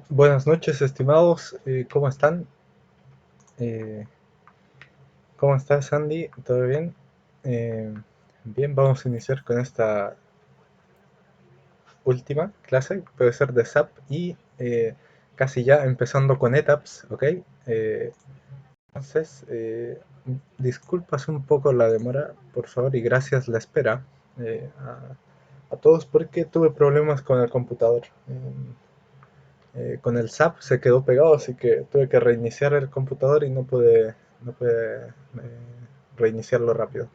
Buenas noches, estimados. ¿Cómo están? Eh, ¿Cómo estás, Sandy? ¿Todo bien? Eh, Bien, vamos a iniciar con esta última clase. Puede ser de SAP y casi ya empezando con ETAPS, ¿ok? Entonces, disculpas un poco la demora, por favor, y gracias la espera a todos porque tuve problemas con el computador. Con el SAP se quedó pegado, así que tuve que reiniciar el computador y no pude reiniciarlo rápido.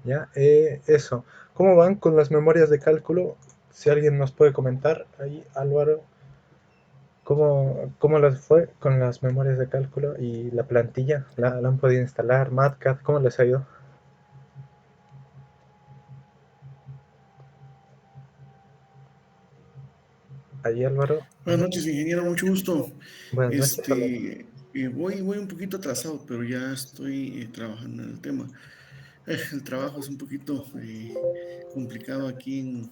Ya, eso. ¿Cómo van con las memorias de cálculo? Si alguien nos puede comentar, ahí Álvaro, ¿cómo les fue con las memorias de cálculo y la plantilla? ¿La han podido instalar? ¿MATCAD? ¿Cómo les ha ido? Ahí Álvaro. Buenas noches, ingeniero, mucho gusto. Buenas noches, Álvaro. Voy un poquito atrasado, pero ya estoy trabajando en el tema. El trabajo es un poquito complicado aquí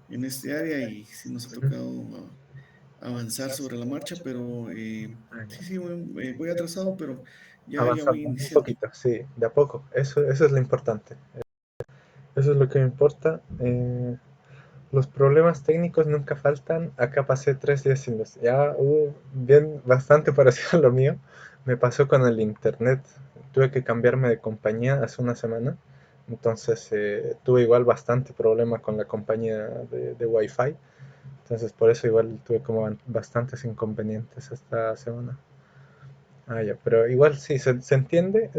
en este área y sí nos ha Ujú. tocado avanzar sobre la marcha, pero Ah, ya. sí, voy atrasado, pero ya voy Avanzando un iniciando. poquito, sí, de a poco. Eso es lo importante. Eso es lo que me importa. Los problemas técnicos nunca faltan. Acá pasé 3 días sin luz. Ya hubo bien bastante parecido a lo mío. Me pasó con el internet. Tuve que cambiarme de compañía hace una semana. Entonces tuve igual bastante problema con la compañía de Wi-Fi. Entonces por eso igual tuve como bastantes inconvenientes esta semana. Ah, ya, pero igual sí, se entiende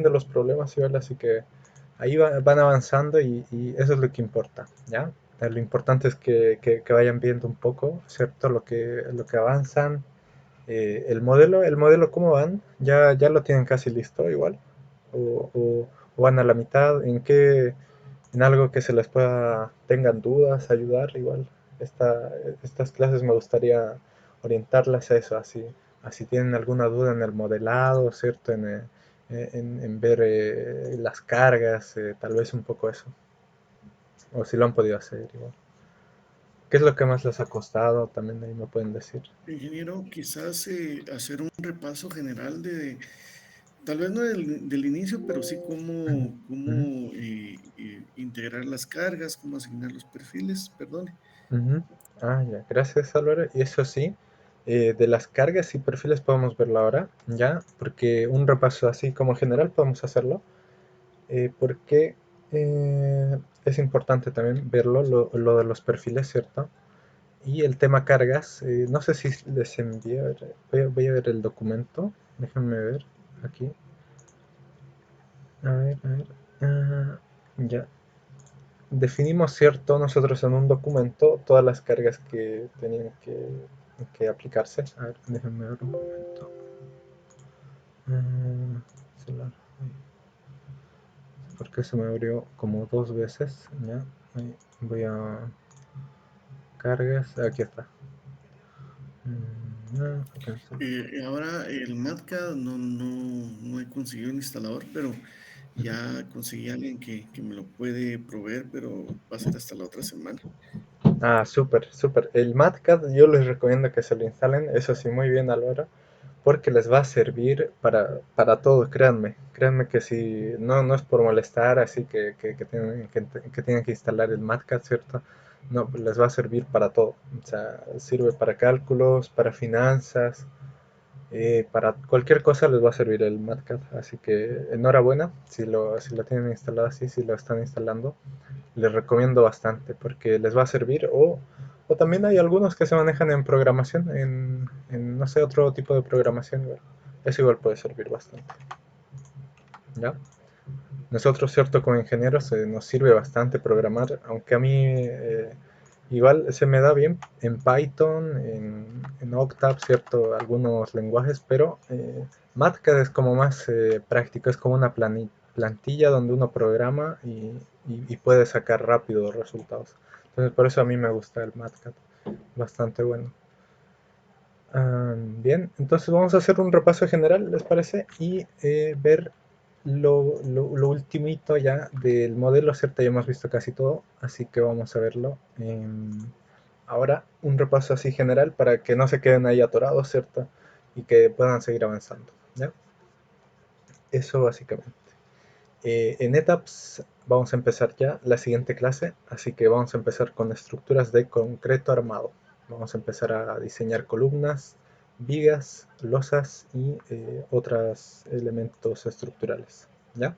los problemas igual, así que ahí van avanzando y eso es lo que importa, ¿ya? Lo importante es que vayan viendo un poco, ¿cierto? Lo que avanzan. El modelo, ¿cómo van? ¿Ya lo tienen casi listo igual? ¿O van a la mitad? ¿En algo que se les tengan dudas, ayudar igual? Estas clases me gustaría orientarlas a eso, así tienen alguna duda en el modelado, ¿cierto? En ver las cargas, tal vez un poco eso, o si lo han podido hacer igual. ¿Qué es lo que más les ha costado? También ahí me pueden decir. Ingeniero, quizás hacer un repaso general tal vez no del inicio, pero sí Ujú, ujú, cómo integrar las cargas, cómo asignar los perfiles, perdone. ujú. Ah, ya, gracias Álvaro. Y eso sí, de las cargas y perfiles podemos verlo ahora, ¿ya? Porque un repaso así como general podemos hacerlo. Porque es importante también verlo, lo de los perfiles, ¿cierto? Y el tema cargas, no sé si les envié, a ver, voy a ver el documento, déjenme ver aquí, a ver, ya. Definimos, ¿cierto? Nosotros en un documento todas las cargas que tenían que aplicarse. A ver, déjenme ver un momento. Celular, porque se me abrió como 2 veces, ya. Ahí voy a cargas, aquí está. Cancel. Ahora el MATCAD no he conseguido un instalador, pero ya conseguí a alguien que me lo puede proveer, pero va a ser hasta la otra semana. Ah, súper, súper. El MatCat yo les recomiendo que se lo instalen, eso sí, muy bien Álvaro, porque les va a servir para todo, créanme. Créanme que si no es por molestar, así que tienen que instalar el MatCat, ¿cierto? No, pues les va a servir para todo. O sea, sirve para cálculos, para finanzas, para cualquier cosa les va a servir el MatCat. Así que enhorabuena si lo tienen instalado así, si lo están instalando les recomiendo bastante porque les va a servir o también hay algunos que se manejan en programación, no sé, otro tipo de programación, igual. Eso igual puede servir bastante, ¿ya? Nosotros, cierto, como ingenieros nos sirve bastante programar, aunque a mí igual se me da bien en Python, en Octave, cierto, algunos lenguajes, pero MATCAD es como más práctico, es como una plantilla donde uno programa y puede sacar rápido resultados. Entonces por eso a mí me gusta el MATCAD, bastante bueno. Bien, entonces vamos a hacer un repaso general, ¿les parece? Y ver lo ultimito ya del modelo, ¿cierto? Ya hemos visto casi todo, así que vamos a verlo. Ahora un repaso así general para que no se queden ahí atorados, ¿cierto? Y que puedan seguir avanzando, ¿ya? Eso básicamente. En Etaps vamos a empezar ya la siguiente clase, así que vamos a empezar con estructuras de concreto armado. Vamos a empezar a diseñar columnas, vigas, losas y otros elementos estructurales, ¿ya?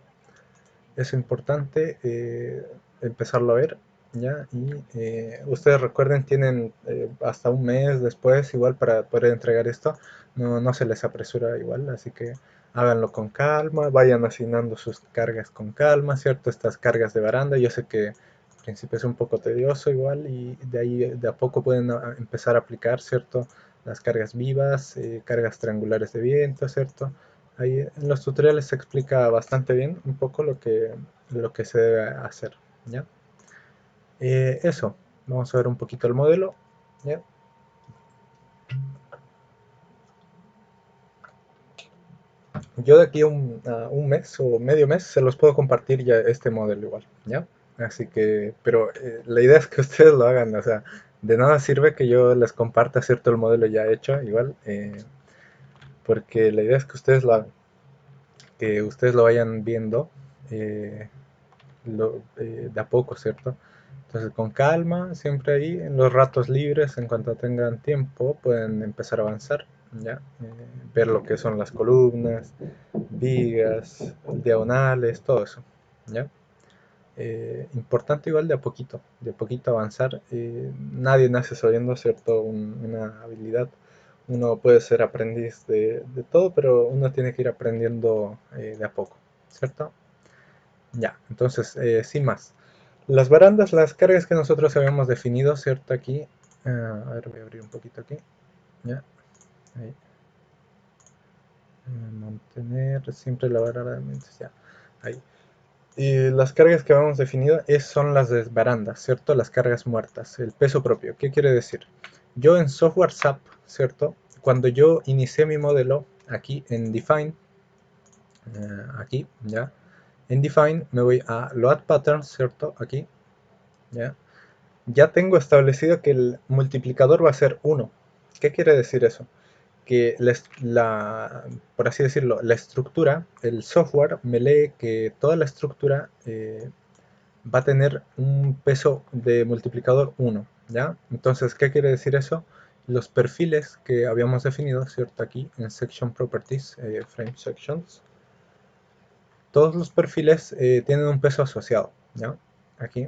Es importante empezarlo a ver, ¿ya? Y ustedes recuerden, tienen hasta un mes después igual para poder entregar esto. No se les apresura igual, así que háganlo con calma, vayan asignando sus cargas con calma, ¿cierto? Estas cargas de baranda, yo sé que al principio es un poco tedioso igual y de ahí de a poco pueden empezar a aplicar, ¿cierto? Las cargas vivas, cargas triangulares de viento, ¿cierto? Ahí en los tutoriales se explica bastante bien un poco lo que se debe hacer, ¿ya? Eso, vamos a ver un poquito el modelo, ¿ya? Yo de aquí a un mes o medio mes se los puedo compartir ya este modelo igual, ¿ya? Así que, pero la idea es que ustedes lo hagan, o sea, de nada sirve que yo les comparta cierto el modelo ya hecho, igual, porque la idea es que ustedes lo hagan, que ustedes lo vayan viendo, eh, de a poco, ¿cierto? Entonces, con calma, siempre ahí, en los ratos libres, en cuanto tengan tiempo, pueden empezar a avanzar, ¿ya? Ver lo que son las columnas, vigas, diagonales, todo eso, ¿ya? Importante igual de a poquito avanzar. Nadie nace sabiendo, ¿cierto? Una habilidad. Uno puede ser aprendiz de todo, pero uno tiene que ir aprendiendo de a poco, ¿cierto? Ya, entonces, sin más. Las barandas, las cargas que nosotros habíamos definido, ¿cierto? Aquí, a ver, voy a abrir un poquito aquí. Ya, ahí. Mantener siempre la barra de mentes, ya. Ahí. Y las cargas que habíamos definido son las de barandas, ¿cierto? Las cargas muertas, el peso propio. ¿Qué quiere decir? Yo en software SAP, ¿cierto? Cuando yo inicié mi modelo aquí en Define, aquí, ya. En Define me voy a Load Patterns, ¿cierto? Aquí, ya. Ya tengo establecido que el multiplicador va a ser 1. ¿Qué quiere decir eso? Que por así decirlo, la estructura, el software me lee que toda la estructura va a tener un peso de multiplicador 1, ¿ya? Entonces, ¿qué quiere decir eso? Los perfiles que habíamos definido, ¿cierto? Aquí en Section Properties, Frame Sections, todos los perfiles tienen un peso asociado, ¿ya? Aquí,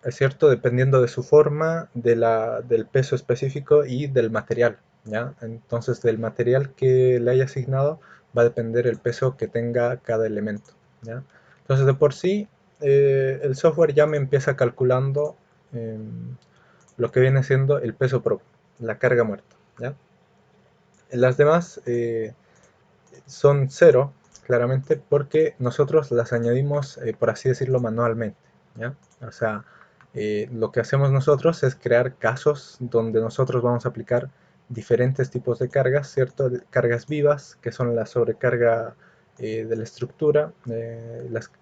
es cierto, dependiendo de su forma, del peso específico y del material, ¿ya? Entonces, del material que le haya asignado va a depender el peso que tenga cada elemento, ¿ya? Entonces, de por sí, el software ya me empieza calculando eh, lo que viene siendo el peso propio, la carga muerta, ¿ya? Las demás son cero, claramente, porque nosotros las añadimos, por así decirlo, manualmente, ¿ya? O sea, lo que hacemos nosotros es crear casos donde nosotros vamos a aplicar diferentes tipos de cargas, ¿cierto? Cargas vivas, que son la sobrecarga de la estructura,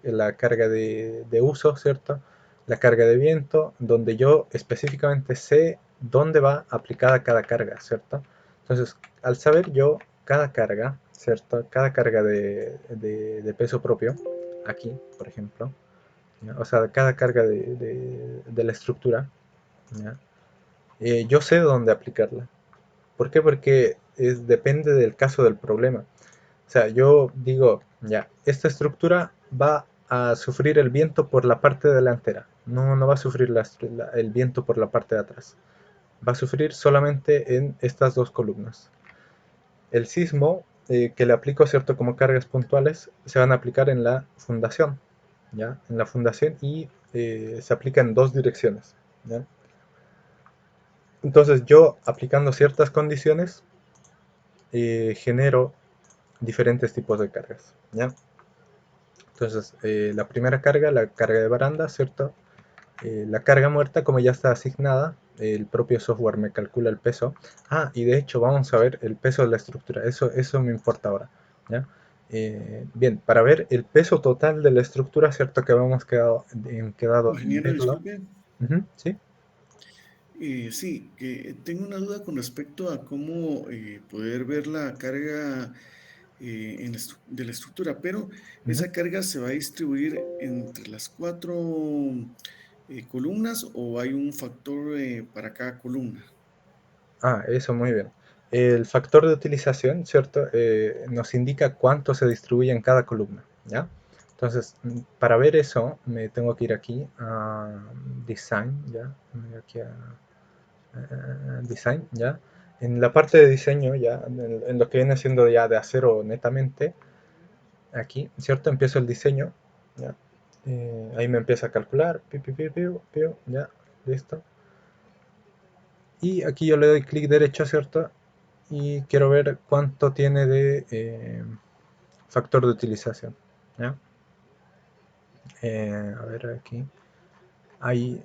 la carga de uso, ¿cierto? La carga de viento, donde yo específicamente sé dónde va aplicada cada carga, ¿cierto? Entonces, al saber yo cada carga, ¿cierto? Cada carga de peso propio, aquí, por ejemplo, ¿ya? O sea, cada carga de la estructura, ¿ya? Yo sé dónde aplicarla. ¿Por qué? Porque depende del caso del problema. O sea, yo digo, ya, esta estructura va a sufrir el viento por la parte delantera. No va a sufrir el viento por la parte de atrás. Va a sufrir solamente en estas dos columnas. El sismo que le aplico, ¿cierto? Como cargas puntuales, se van a aplicar en la fundación, ¿ya? En la fundación y se aplica en dos direcciones, ¿ya? Entonces yo, aplicando ciertas condiciones, genero diferentes tipos de cargas, ¿ya? Entonces, la primera carga, la carga de baranda, ¿cierto? La carga muerta, como ya está asignada, el propio software me calcula el peso. Ah, y de hecho vamos a ver el peso de la estructura, eso me importa ahora, ¿ya? Bien, para ver el peso total de la estructura, cierto que habíamos quedado en Ingeniero, verlo. disculpe. Ujú, ¿sí? Sí, que tengo una duda con respecto a cómo poder ver la carga de la estructura, pero Ujú. esa carga se va a distribuir entre las cuatro columnas o hay un factor para cada columna. Ah, eso, muy bien. El factor de utilización, ¿cierto? Nos indica cuánto se distribuye en cada columna, ¿ya? Entonces, para ver eso, me tengo que ir aquí a Design, ¿ya? Me voy aquí a Design, ¿ya? En la parte de diseño, ¿ya? En lo que viene siendo ya de acero netamente, aquí, ¿cierto? Empiezo el diseño, ¿ya? Ahí me empieza a calcular, piu, piu, piu, piu, piu, ya, listo. Y aquí yo le doy clic derecho, ¿cierto? Y quiero ver cuánto tiene de factor de utilización, ¿ya? A ver aquí, ahí,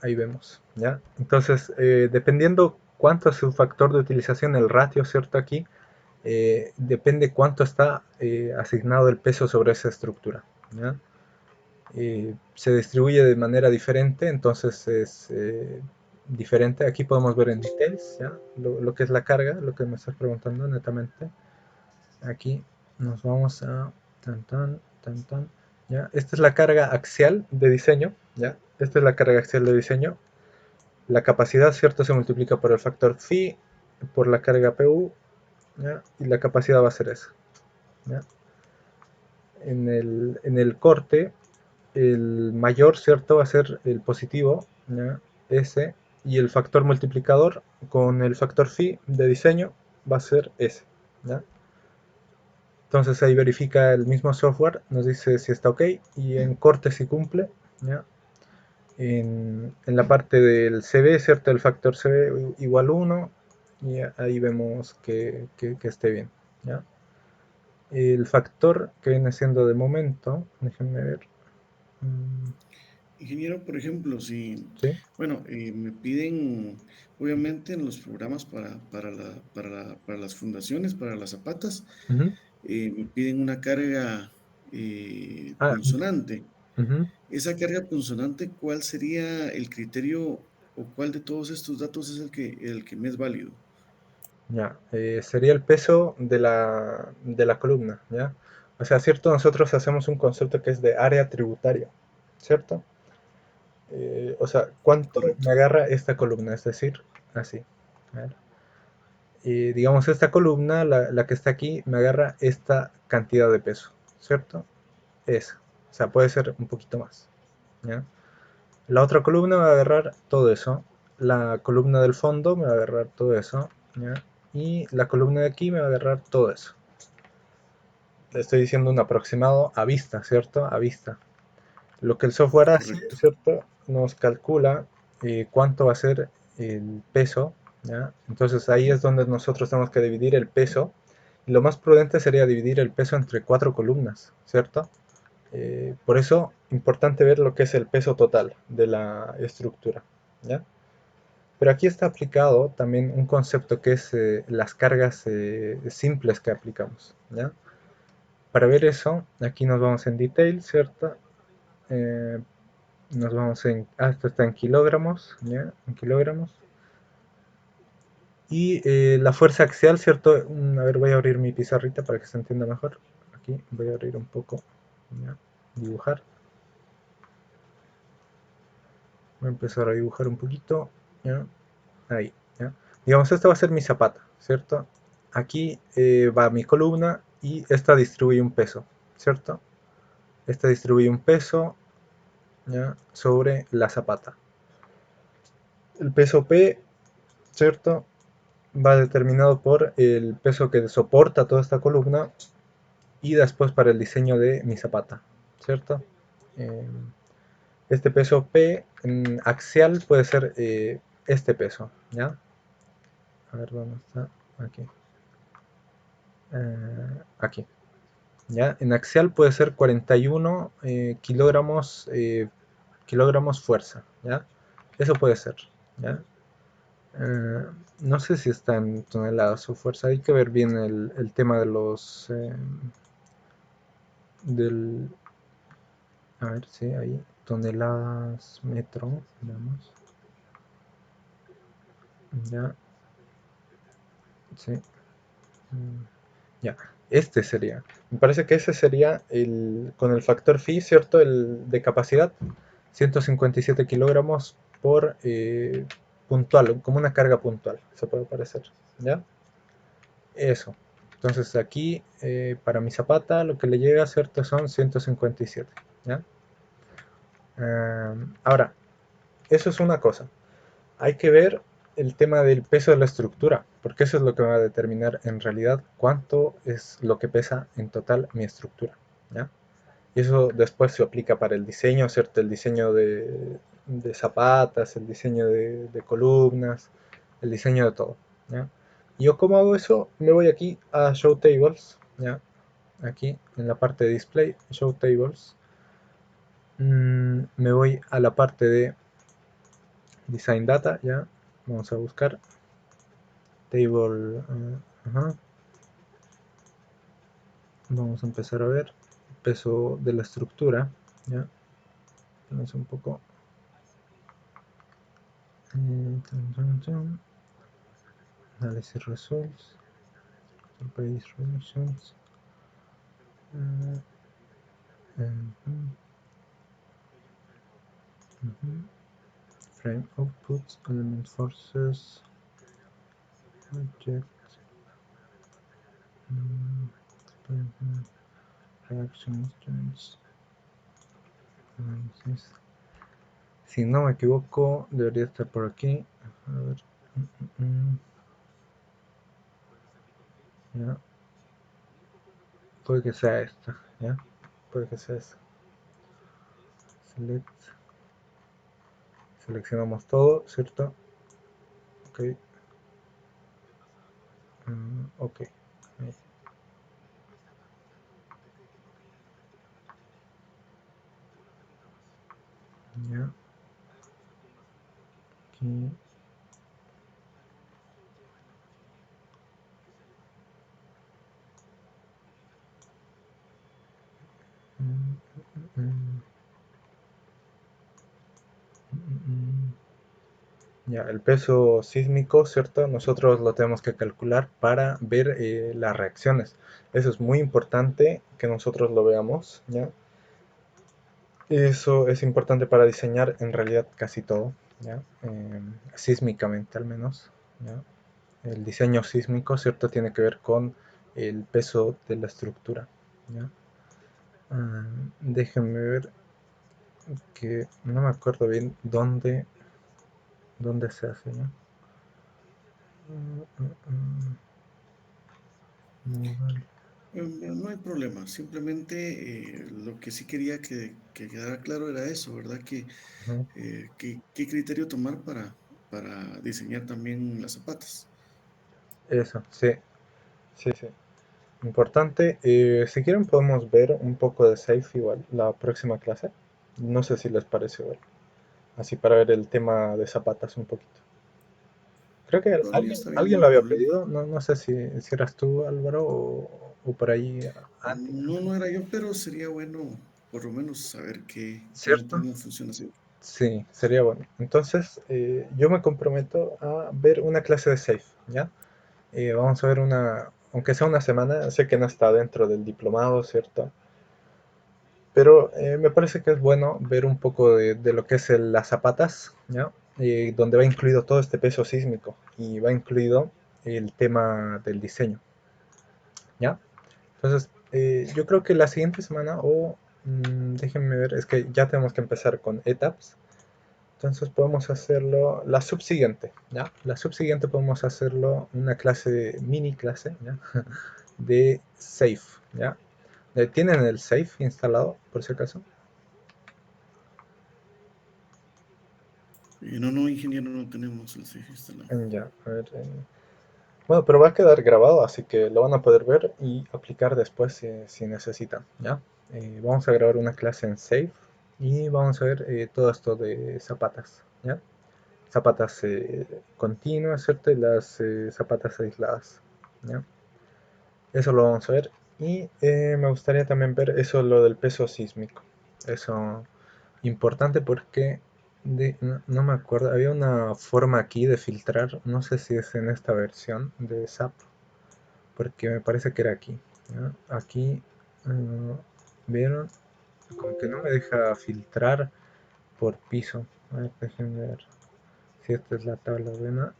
ahí vemos, ¿ya? Entonces, dependiendo cuánto es su factor de utilización, el ratio, ¿cierto? Aquí, depende cuánto está asignado el peso sobre esa estructura, ¿ya? Se distribuye de manera diferente, entonces es diferente. Aquí podemos ver en details, ¿ya? Lo que es la carga, lo que me estás preguntando netamente. Aquí nos vamos a tan tan tan tan, ¿ya? Esta es la carga axial de diseño, ¿ya? Esta es la carga axial de diseño. La capacidad, ¿cierto? Se multiplica por el factor phi, por la carga PU, ¿ya? Y la capacidad va a ser esa, ¿ya? En el corte, el mayor, ¿cierto? Va a ser el positivo, ¿ya? S, y el factor multiplicador con el factor phi de diseño va a ser S, ¿ya? Entonces ahí verifica el mismo software, nos dice si está ok y en corte si cumple, ¿ya? En la parte del CB, ¿cierto? El factor CB igual 1 y ahí vemos que esté bien, ¿ya? El factor que viene siendo de momento, déjenme ver. mm, Ingeniero, por ejemplo, si, ¿Sí? bueno, me piden, obviamente en los programas para las fundaciones, para las zapatas, Ujú. me piden una carga Ah, punzonante. ujú. Esa carga punzonante, ¿cuál sería el criterio o cuál de todos estos datos es el que me es válido? Ya, sería el peso de la columna, ¿ya? O sea, cierto, nosotros hacemos un concepto que es de área tributaria, ¿cierto? O sea, ¿cuánto me Correcto. agarra esta columna? Es decir, así. A ver. Y digamos, esta columna, la que está aquí, me agarra esta cantidad de peso, ¿cierto? Esa. O sea, puede ser un poquito más, ¿ya? La otra columna me va a agarrar todo eso. La columna del fondo me va a agarrar todo eso, ¿ya? Y la columna de aquí me va a agarrar todo eso. Le estoy diciendo un aproximado a vista, ¿cierto? A vista. Lo que el software hace, Correcto. ¿cierto? Nos calcula cuánto va a ser el peso, ¿ya? Entonces ahí es donde nosotros tenemos que dividir el peso. Y lo más prudente sería dividir el peso entre cuatro columnas, ¿cierto? Por eso, importante ver lo que es el peso total de la estructura, ¿ya? Pero aquí está aplicado también un concepto que es las cargas simples que aplicamos, ¿ya? Para ver eso, aquí nos vamos en detail, ¿cierto? Eh, Nos vamos esto está en kilogramos, ¿ya? En kilogramos. Y la fuerza axial, ¿cierto? A ver, voy a abrir mi pizarrita para que se entienda mejor. Aquí voy a abrir un poco, ¿ya? Dibujar. Voy a empezar a dibujar un poquito, ¿ya? Ahí, ¿ya? Digamos, esta va a ser mi zapata, ¿cierto? Aquí va mi columna y esta distribuye un peso, ¿cierto? Esta distribuye un peso, ¿ya? Sobre la zapata. El peso P, ¿cierto? Va determinado por el peso que soporta toda esta columna y después para el diseño de mi zapata, ¿cierto? Eh, este peso P axial puede ser este peso, ¿ya? A ver dónde está, aquí. Aquí, ¿ya? En axial puede ser 41 kilogramos fuerza, ¿ya? Eso puede ser, ¿ya? No sé si está en toneladas su fuerza. Hay que ver bien el tema de los... del... A ver, sí, ahí. Toneladas, metro, veamos. Ya, sí. Ya, este sería. Me parece que ese sería con el factor phi, ¿cierto? El de capacidad, 157 kilogramos por puntual, como una carga puntual, se puede parecer. ¿Ya? Eso. Entonces aquí, para mi zapata, lo que le llega, ¿cierto? Son 157. ¿Ya? Ahora, eso es una cosa. Hay que ver el tema del peso de la estructura, porque eso es lo que va a determinar en realidad cuánto es lo que pesa en total mi estructura, ¿ya? Y eso después se aplica para el diseño, ¿cierto? El diseño de zapatas, el diseño de columnas, el diseño de todo, ¿ya? Y yo, ¿cómo hago eso? Me voy aquí a Show Tables, ¿ya? Aquí en la parte de Display, Show Tables. Me voy a la parte de Design Data, ¿ya? Vamos a buscar Table, ajá. Vamos a empezar a ver peso de la estructura, ¿ya? Vamos un poco. Analysis results, base relations, frame outputs, element forces, object, reaction instruments. Si no me equivoco, debería estar por aquí. A ver. Ya. Puede que sea esta, ¿ya? Puede que sea esta. Select. Seleccionamos todo, ¿cierto? Ok. Ok. Ahí. Ya. Aquí. Ya, el peso sísmico, ¿cierto? Nosotros lo tenemos que calcular para ver las reacciones. Eso es muy importante que nosotros lo veamos, ¿ya? Eso es importante para diseñar en realidad casi todo, ¿ya? Sísmicamente al menos, ¿ya? El diseño sísmico, ¿cierto? Tiene que ver con el peso de la estructura, ¿ya? Déjenme ver que no me acuerdo bien dónde se hace, ¿no? Vale. No hay problema, simplemente lo que sí quería que quedara claro era eso, ¿verdad? Ujú. ¿Qué criterio tomar para diseñar también las zapatas? Eso, sí, sí, sí. Importante. Si quieren podemos ver un poco de Safe igual la próxima clase. No sé si les parece ver. Así para ver el tema de zapatas un poquito. Creo que Por mí alguien, está bien, alguien no lo hay había problema. pedido. No, no sé si eras tú, Álvaro, o por ahí No, no era yo, pero sería bueno por lo menos saber ¿Cierto? cómo funciona así. Sí, sería bueno. Entonces, yo me comprometo a ver una clase de Safe, ¿ya? Vamos a ver aunque sea una semana, sé que no está dentro del diplomado, ¿cierto? Pero me parece que es bueno ver un poco de lo que es las zapatas, ¿ya? Donde va incluido todo este peso sísmico y va incluido el tema del diseño, ¿ya? Entonces, yo creo que la siguiente semana, déjenme ver, es que ya tenemos que empezar con ETAPS. Entonces podemos hacerlo la subsiguiente, ¿ya? La subsiguiente podemos hacerlo una clase, mini clase, ¿ya? De Safe, ¿ya? ¿Tienen el Safe instalado, por si acaso? No, ingeniero, no tenemos el CIF instalado. Ya, a ver. Bueno, pero va a quedar grabado, así que lo van a poder ver y aplicar después si necesitan, ¿ya? Vamos a grabar una clase en Safe y vamos a ver todo esto de zapatas, ¿ya? zapatas continuas, ¿cierto? Y las zapatas aisladas, ¿ya? Eso lo vamos a ver. Y me gustaría también ver eso, lo del peso sísmico. Eso importante porque no me acuerdo, había una forma aquí de filtrar, no sé si es en esta versión de SAP, porque me parece que era aquí, ¿ya? Aquí, ¿vieron? Como que no me deja filtrar por piso. A ver, déjenme ver si esta es la tabla buena.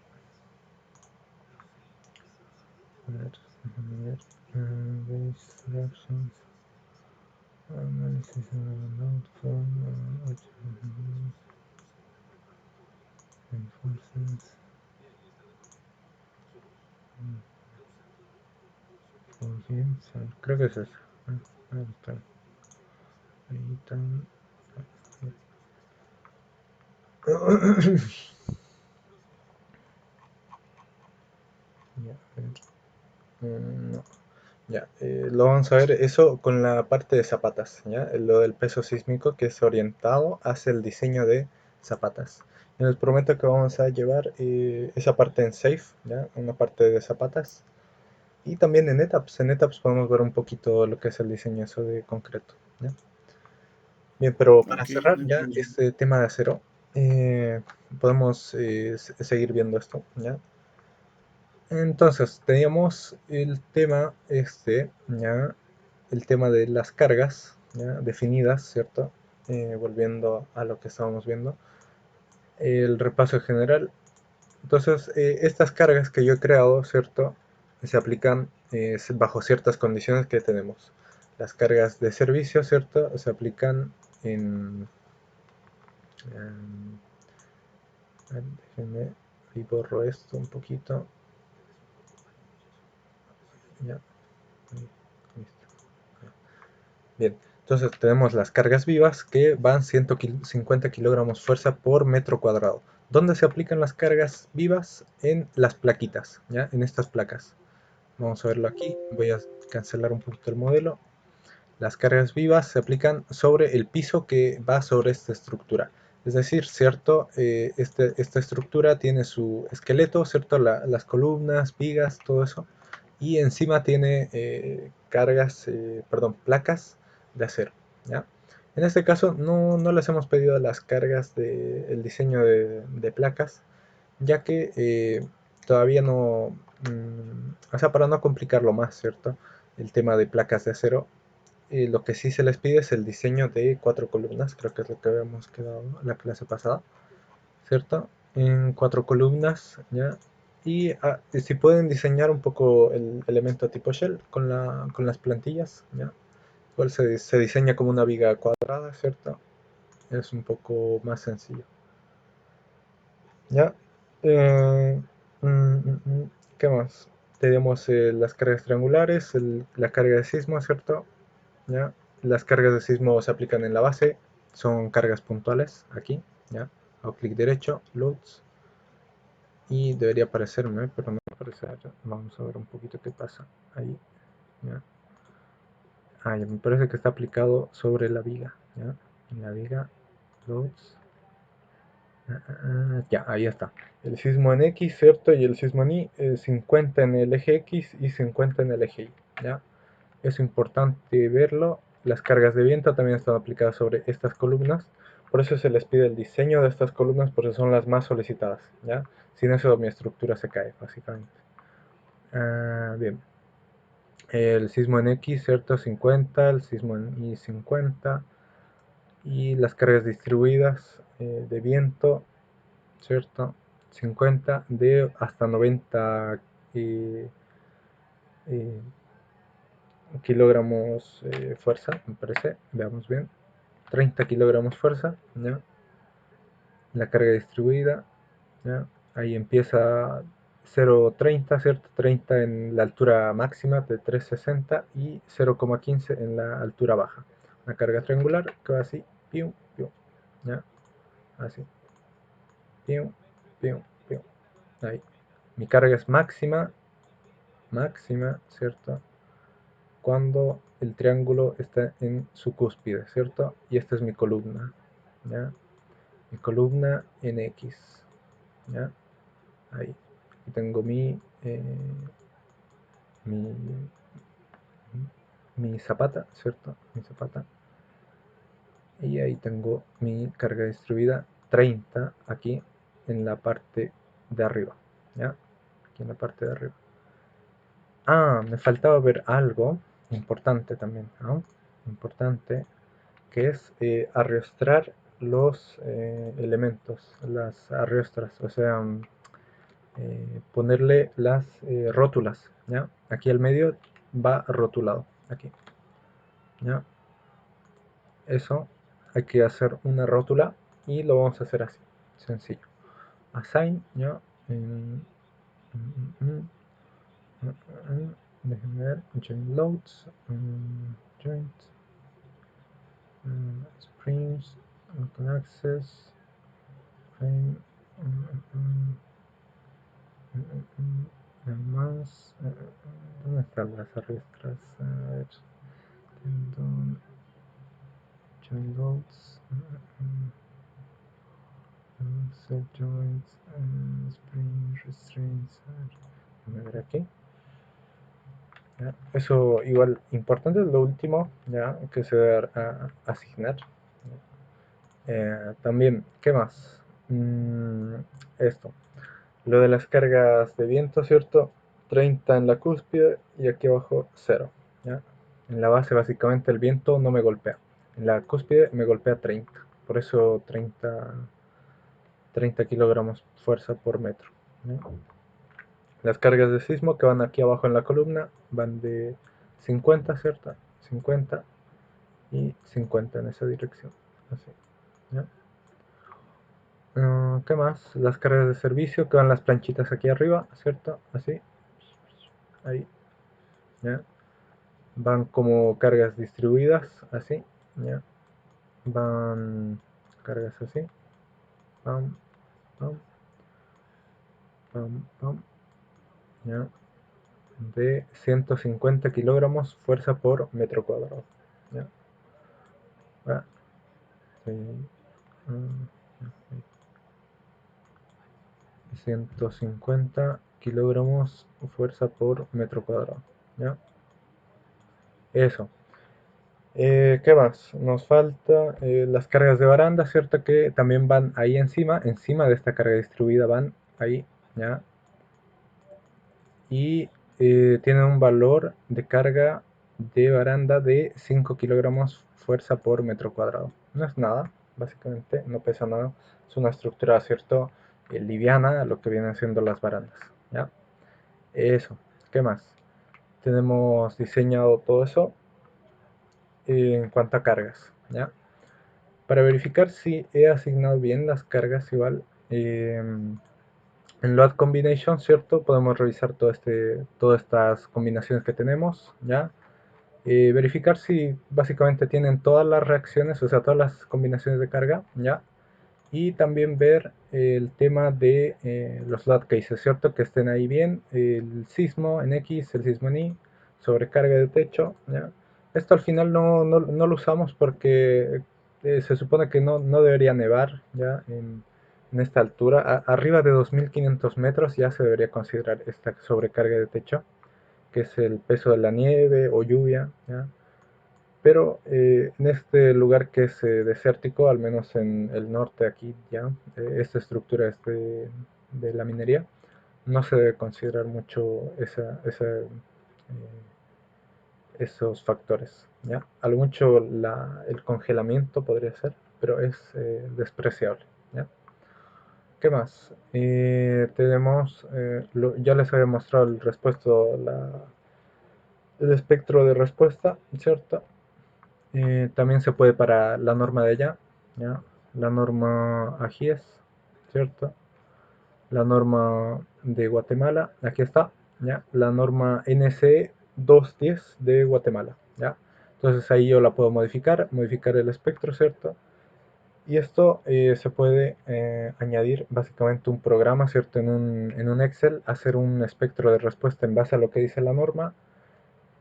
A ver, déjenme ver. Base versions, análisis de outcome, enforces, creo que es eso. Ahí está. Ahí está. Ya, a ver. No. Ya, lo vamos a ver eso con la parte de zapatas, ¿ya? Lo del peso sísmico que es orientado hacia el diseño de zapatas. Y les prometo que vamos a llevar esa parte en Safe, ¿ya? Una parte de zapatas. Y también en NetApps. En NetApps podemos ver un poquito lo que es el diseño eso de concreto, ¿ya? Bien, pero para Ok, cerrar no hay ya problema. este tema de acero, eh, podemos seguir viendo esto, ¿ya? Entonces, teníamos el tema ya, el tema de las cargas, ya, definidas, ¿cierto? Volviendo a lo que estábamos viendo, el repaso general. Entonces, estas cargas que yo he creado, ¿cierto? Se aplican bajo ciertas condiciones que tenemos. Las cargas de servicio, ¿cierto? Se aplican en déjenme, ahí borro esto un poquito. Ya, ahí, listo. Bien, entonces tenemos las cargas vivas que van 150 kilogramos fuerza por metro cuadrado. ¿Dónde se aplican las cargas vivas? En las plaquitas, ¿ya? En estas placas. Vamos a verlo aquí. Voy a cancelar un poquito el modelo. Las cargas vivas se aplican sobre el piso que va sobre esta estructura. Es decir, ¿cierto? Esta estructura tiene su esqueleto, ¿cierto? Las columnas, vigas, todo eso. Y encima tiene placas de acero, ¿ya? En este caso no les hemos pedido las cargas del diseño de placas, ya que todavía no, o sea, para no complicarlo más, ¿cierto? El tema de placas de acero, lo que sí se les pide es el diseño de 4 columnas, creo que es lo que habíamos quedado la clase pasada, ¿cierto? En 4 columnas, ¿ya? Y si pueden diseñar un poco el elemento tipo shell con las plantillas, ¿ya? Igual se diseña como una viga cuadrada, ¿cierto? Es un poco más sencillo, ¿ya? Eh, mm, ¿Qué más? Tenemos las cargas triangulares, la carga de sismo, ¿cierto? ¿Ya? Las cargas de sismo se aplican en la base, son cargas puntuales, aquí, ¿ya? Hago clic derecho, loads, y debería aparecerme, pero no aparece. Vamos a ver un poquito qué pasa ahí, ¿ya? Ya me parece que está aplicado sobre la viga, ¿ya? En la viga, loads, ya, ahí está. El sismo en X, ¿cierto? Y el sismo en Y, 50 en el eje X y 50 en el eje Y, ¿ya? Es importante verlo. Las cargas de viento también están aplicadas sobre estas columnas. Por eso se les pide el diseño de estas columnas porque son las más solicitadas, ¿ya? Sin eso mi estructura se cae, básicamente. Bien. El sismo en X, ¿cierto? 50, el sismo en Y 50. Y las cargas distribuidas de viento, ¿cierto? 50 de hasta 90 eh, eh, kilogramos fuerza, me parece. Veamos bien. 30 kilogramos fuerza, ¿ya? La carga distribuida, ¿ya? Ahí empieza 0,30, ¿cierto? 30 en la altura máxima de 360 y 0,15 en la altura baja. Una carga triangular que va así, pium, pium, ¿ya? Así, pium, pium, pium. Ahí. Mi carga es máxima, máxima, ¿cierto? Cuando el triángulo está en su cúspide, ¿cierto? Y esta es mi columna, ¿ya? Mi columna en X. ¿ya? Ahí. Y tengo mi, mi zapata, ¿cierto? Mi zapata. Y ahí tengo mi carga distribuida 30 aquí en la parte de arriba, ¿ya? Aquí en la parte de arriba. Ah, me faltaba ver algo importante también, ¿no? Importante, que es arrastrar los elementos, las arrastras, o sea, ponerle las rótulas, ¿ya? Aquí al medio va rotulado, aquí, ¿ya? Eso, hay que hacer una rótula y lo vamos a hacer así, sencillo. Assign, ¿ya? En- mm, mm, Déjenme ver, join loads, joint, springs, open access, frame, más, ¿dónde están las arrastras? A ver, tendón, join loads, set joints, spring restraints, a ver aquí. ¿Ya? Eso igual importante es lo último, ya que se debe asignar. También, ¿qué más? Esto, lo de las cargas de viento, ¿cierto? 30 en la cúspide y aquí abajo 0, ¿ya? En la base básicamente el viento no me golpea. En la cúspide me golpea 30. Por eso 30 kilogramos fuerza por metro, ¿ya? Las cargas de sismo que van aquí abajo en la columna van de 50, ¿cierto? 50 y 50 en esa dirección. Así, ¿ya? ¿Qué más? Las cargas de servicio que van las planchitas aquí arriba, ¿cierto? Así, ahí, ¿ya? Van como cargas distribuidas, así, ¿ya? Van cargas así, pam, pam, pam, pam, ¿ya? De 150 kilogramos fuerza por metro cuadrado, ¿ya? Ah, sí, 150 kilogramos fuerza por metro cuadrado, ¿ya? Eso. ¿Qué más? Nos falta las cargas de baranda, ¿cierto? Que también van ahí encima de esta carga distribuida van ahí, ¿ya? Y tienen un valor de carga de baranda de 5 kilogramos fuerza por metro cuadrado. No es nada, básicamente, no pesa nada. Es una estructura, ¿cierto? Liviana, lo que vienen siendo las barandas, ¿ya? Eso, ¿qué más? Tenemos diseñado todo eso en cuanto a cargas, ¿ya? Para verificar si he asignado bien las cargas igual, en Load Combination, ¿cierto? Podemos revisar todas estas combinaciones que tenemos, ¿ya? Verificar si básicamente tienen todas las reacciones, o sea, todas las combinaciones de carga, ¿ya? Y también ver el tema de los load cases, ¿cierto? Que estén ahí bien, el sismo en X, el sismo en Y, sobrecarga de techo, ¿ya? Esto al final no lo usamos porque se supone que no debería nevar ya en esta altura. Arriba de 2500 metros ya se debería considerar esta sobrecarga de techo, que es el peso de la nieve o lluvia, ¿ya? Pero en este lugar que es desértico, al menos en el norte aquí ya, esta estructura es de la minería, no se debe considerar mucho esos factores, ¿ya? A lo mucho el congelamiento podría ser, pero es despreciable, ¿ya? ¿Qué más? Tenemos, ya les había mostrado el espectro de respuesta, ¿cierto? También se puede para la norma de allá, ¿ya? La norma AGIES, ¿cierto? La norma de Guatemala, aquí está, ¿ya? La norma NC 210 de Guatemala, ¿ya? Entonces ahí yo la puedo modificar el espectro, ¿cierto? Y esto se puede añadir básicamente un programa, ¿cierto? En un Excel, hacer un espectro de respuesta en base a lo que dice la norma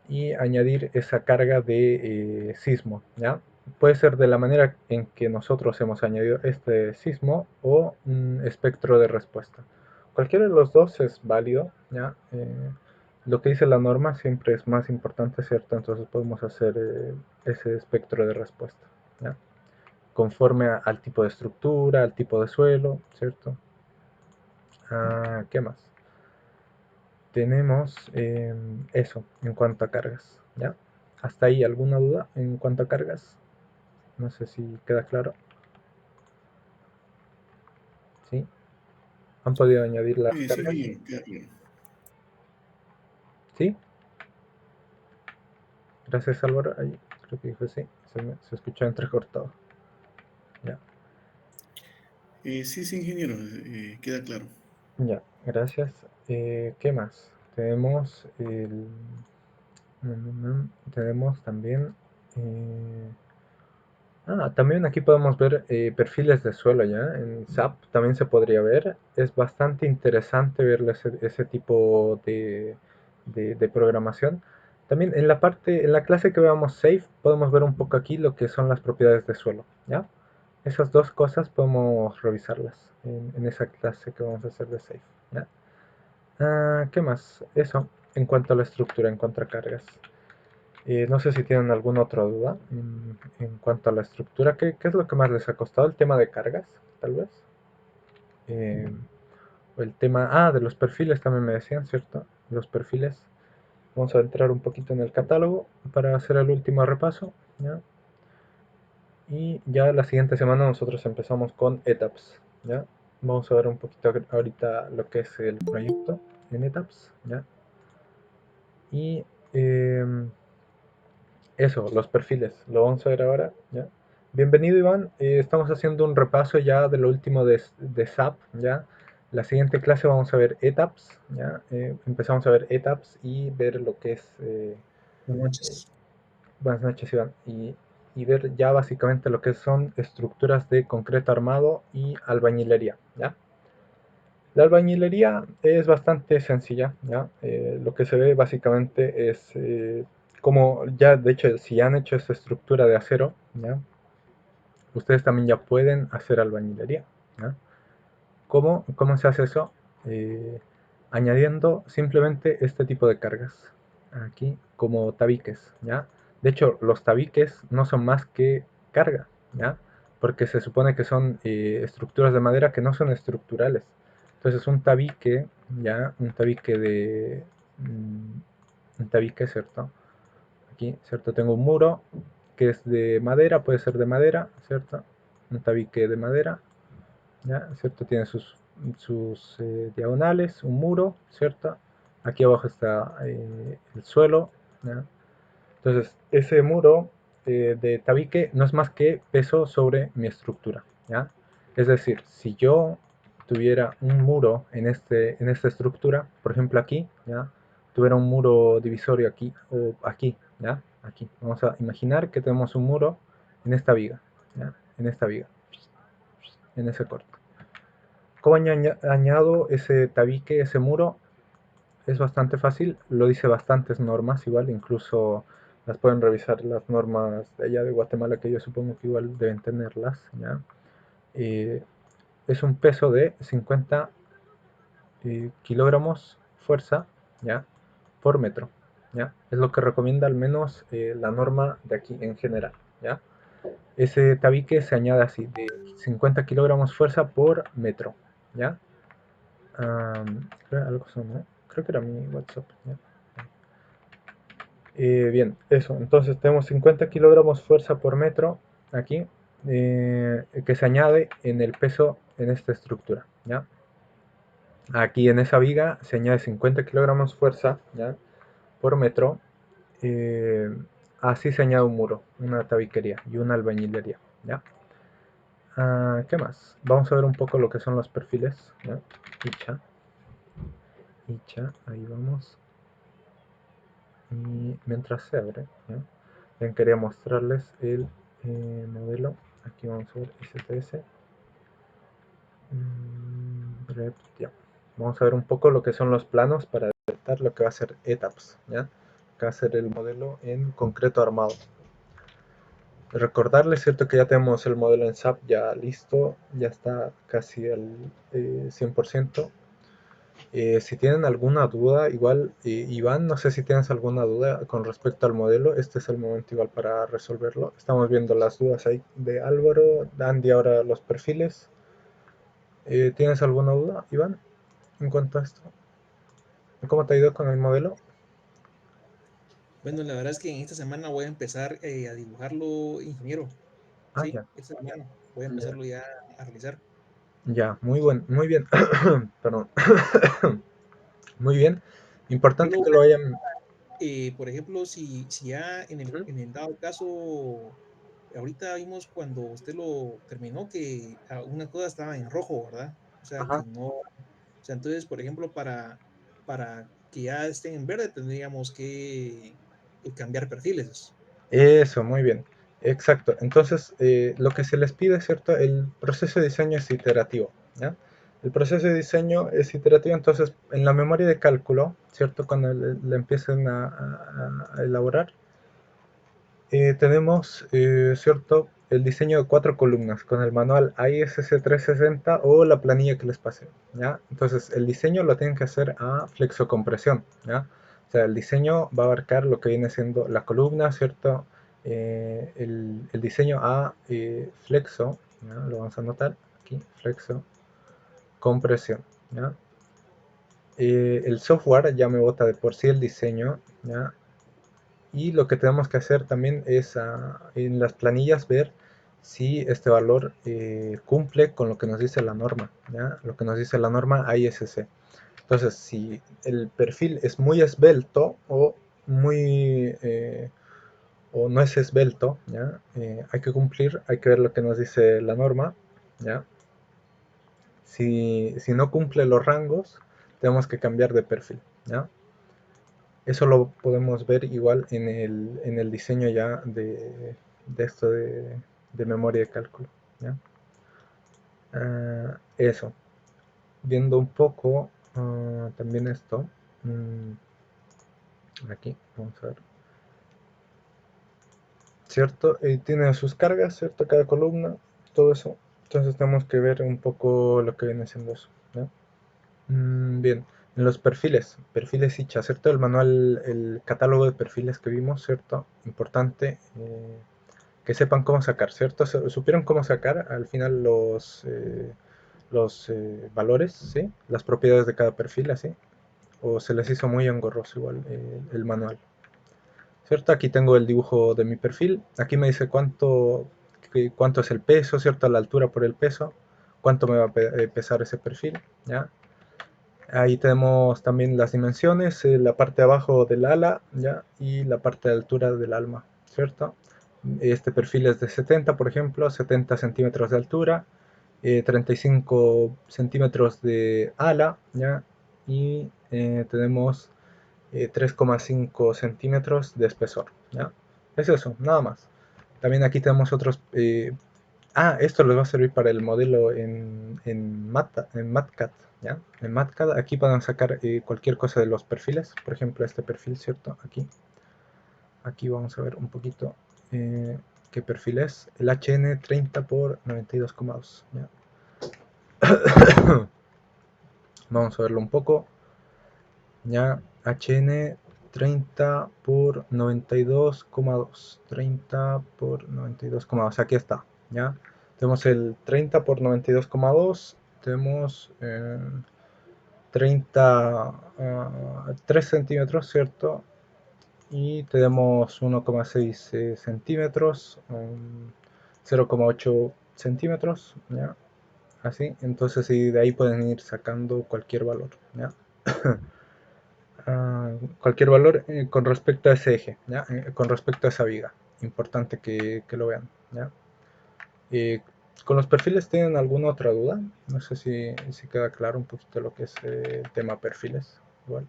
y añadir esa carga de sismo, ¿ya? puede ser de la manera en que nosotros hemos añadido este sismo o un espectro de respuesta. Cualquiera de los dos es válido, ¿ya? Lo que dice la norma siempre es más importante, ¿cierto? Entonces podemos hacer ese espectro de respuesta, ¿ya? Conforme al tipo de estructura, al tipo de suelo, ¿cierto? ¿Qué más? Tenemos eso en cuanto a cargas, ¿ya? ¿Hasta ahí alguna duda en cuanto a cargas? No sé si queda claro. ¿Sí? ¿Han podido añadir las Sí, cargas? sí, queda claro. ¿Sí? Gracias Álvaro. Ahí creo que dijo sí. Se escuchó entrecortado. Ya. Sí, sí, ingeniero, queda claro. Ya. Gracias. ¿Qué más? Tenemos tenemos también también aquí podemos ver perfiles de suelo ya, en SAP también se podría ver. Es bastante interesante ver ese tipo de programación. También en la clase que veamos Safe, podemos ver un poco aquí lo que son las propiedades de suelo, ¿ya? Esas dos cosas podemos revisarlas en esa clase que vamos a hacer de Safe, ¿ya? ¿Qué más? Eso, en cuanto a la estructura, en cuanto a cargas. No sé si tienen alguna otra duda en cuanto a la estructura. ¿Qué es lo que más les ha costado? El tema de cargas, tal vez. Eh, o el tema, de los perfiles también me decían, ¿cierto? Los perfiles. Vamos a entrar un poquito en el catálogo para hacer el último repaso, ¿ya? Y ya la siguiente semana nosotros empezamos con Etaps, ¿ya? Vamos a ver un poquito ahorita lo que es el proyecto en Etaps, ¿ya? Y eso, los perfiles, lo vamos a ver ahora, ¿ya? Bienvenido Iván, estamos haciendo un repaso ya de lo último de SAP, ¿ya? La siguiente clase vamos a ver ETAPS, ¿ya? Empezamos a ver ETAPS y ver lo que es, Buenas eh, noches. buenas noches Iván, y ver ya básicamente lo que son estructuras de concreto armado y albañilería, ¿ya? La albañilería es bastante sencilla, ¿ya? Lo que se ve básicamente es como ya, de hecho, si han hecho esta estructura de acero, ¿ya? Ustedes también ya pueden hacer albañilería, ¿ya? ¿Cómo se hace eso? Eh, Añadiendo simplemente este tipo de cargas, aquí como tabiques, ¿ya? De hecho, los tabiques no son más que carga, ¿ya? Porque se supone que son estructuras de madera que no son estructurales. Entonces un tabique, ¿ya? Un tabique, ¿cierto? Aquí, ¿cierto? Tengo un muro que es de madera, puede ser de madera, ¿cierto? Un tabique de madera, ¿ya? ¿Cierto? Tiene sus diagonales, un muro, ¿cierto? Aquí abajo está el suelo, ¿ya? Entonces, ese muro de tabique no es más que peso sobre mi estructura, ¿ya? Es decir, si yo tuviera un muro en esta estructura, por ejemplo aquí, ¿ya? Tuviera un muro divisorio aquí o aquí, ¿ya? Aquí. Vamos a imaginar que tenemos un muro en esta viga, ¿ya? En esta viga, en ese corte. ¿Cómo añado ese tabique, ese muro? Es bastante fácil, lo dice bastantes normas, igual, incluso las pueden revisar las normas de allá de Guatemala, que yo supongo que igual deben tenerlas, ¿ya? Eh, es un peso de 50 kilogramos fuerza, ¿ya? Por metro, ¿ya? Es lo que recomienda al menos la norma de aquí en general, ¿ya? Ese tabique se añade así, de 50 kilogramos fuerza por metro, ¿ya? Algo son, ¿no? Creo que era mi WhatsApp, ¿ya? Bien, eso. Entonces tenemos 50 kilogramos fuerza por metro aquí, que se añade en el peso en esta estructura, ¿ya? Aquí en esa viga se añade 50 kilogramos fuerza, ¿ya? Por metro. eh, Así se añade un muro, una tabiquería y una albañilería, ¿ya? ¿Qué más? Vamos a ver un poco lo que son los perfiles, ¿ya? Icha, ahí vamos. Y mientras se abre, ¿ya? Bien, quería mostrarles el modelo. Aquí vamos a ver STS. Ya. Vamos a ver un poco lo que son los planos para detectar lo que va a ser ETAPS, ¿ya? Que va a ser el modelo en concreto armado. recordarles, ¿cierto? Que ya tenemos el modelo en SAP ya listo, ya está casi al 100%. Si tienen alguna duda, igual, Iván, no sé si tienes alguna duda con respecto al modelo, este es el momento igual para resolverlo. Estamos viendo las dudas ahí de Álvaro, Andy ahora los perfiles. ¿Tienes alguna duda, Iván, en cuanto a esto? ¿Cómo te ha ido con el modelo? Bueno, la verdad es que en esta semana voy a empezar a dibujarlo, ingeniero. Ah, Sí, ya, esta semana voy a ya, empezarlo ya a realizar. ya, muy bien, perdón, muy bien. Importante Solo, que lo hayan... por ejemplo, si ya Ujú. en el dado caso, ahorita vimos cuando usted lo terminó que una cosa estaba en rojo, ¿verdad? O sea, Ajá. que no, o sea, entonces, por ejemplo, para que ya estén en verde, tendríamos que cambiar perfiles. Eso, muy bien. Exacto. Entonces, lo que se les pide, ¿cierto? El proceso de diseño es iterativo, ¿ya? El proceso de diseño es iterativo, entonces, en la memoria de cálculo, ¿cierto? Cuando le empiecen a elaborar, tenemos, ¿cierto? El diseño de 4 columnas con el manual ISC 360 o la planilla que les pasé, ¿ya? Entonces, el diseño lo tienen que hacer a flexocompresión, ¿ya? O sea, el diseño va a abarcar lo que viene siendo la columna, ¿cierto? El diseño a flexo, ¿ya? Lo vamos a anotar aquí, flexo, compresión, ¿ya? El software ya me bota de por sí el diseño, ¿ya? Y lo que tenemos que hacer también es en las planillas ver si este valor cumple con lo que nos dice la norma, ¿ya? Lo que nos dice la norma ISC. Entonces, si el perfil es muy esbelto o muy o no es esbelto, ¿ya? Hay que cumplir, hay que ver lo que nos dice la norma, ¿ya? Si no cumple los rangos, tenemos que cambiar de perfil, ¿ya? Eso lo podemos ver igual en el diseño ya de esto de memoria de cálculo, ¿ya? Eso, viendo un poco también esto, mm, aquí, vamos a ver, ¿cierto? Tiene sus cargas, ¿cierto? Cada columna, todo eso. Entonces tenemos que ver un poco lo que viene siendo eso, ¿ya? Bien, en los perfiles, perfiles Icha, ¿cierto? El manual, el catálogo de perfiles que vimos, ¿cierto? Importante que sepan cómo sacar, ¿cierto? Supieron cómo sacar al final los valores, ¿sí? Las propiedades de cada perfil, así. O se les hizo muy engorroso igual el manual. ¿Cierto? Aquí tengo el dibujo de mi perfil. Aquí me dice cuánto es el peso, ¿cierto? La altura por el peso. Cuánto me va a pesar ese perfil, ¿ya? Ahí tenemos también las dimensiones, la parte de abajo del ala, ¿ya? Y la parte de altura del alma, ¿cierto? Este perfil es de 70, por ejemplo, 70 centímetros de altura, 35 centímetros de ala, ¿ya? Y tenemos 3,5 centímetros de espesor, ¿ya? Es eso, nada más. También aquí tenemos otros... esto les va a servir para el modelo en MatCat, ¿ya? En MatCat aquí pueden sacar cualquier cosa de los perfiles, por ejemplo este perfil, ¿cierto? Aquí vamos a ver un poquito qué perfil es. El HN30 por 92,2, ¿ya? Vamos a verlo un poco, ¿ya? HN30 por 92,2, 30 por 92,2, aquí está, ¿ya? Tenemos el 30 por 92,2, tenemos 3 centímetros, ¿cierto? Y tenemos 1,6 centímetros, 0,8 centímetros, ¿ya? Así, entonces de ahí pueden ir sacando cualquier valor, ¿ya? Cualquier valor con respecto a ese eje, ¿ya? Con respecto a esa viga. Importante que lo vean, ¿ya? Eh, ¿Con los perfiles tienen alguna otra duda? No sé si queda claro un poquito lo que es el tema perfiles. Igual.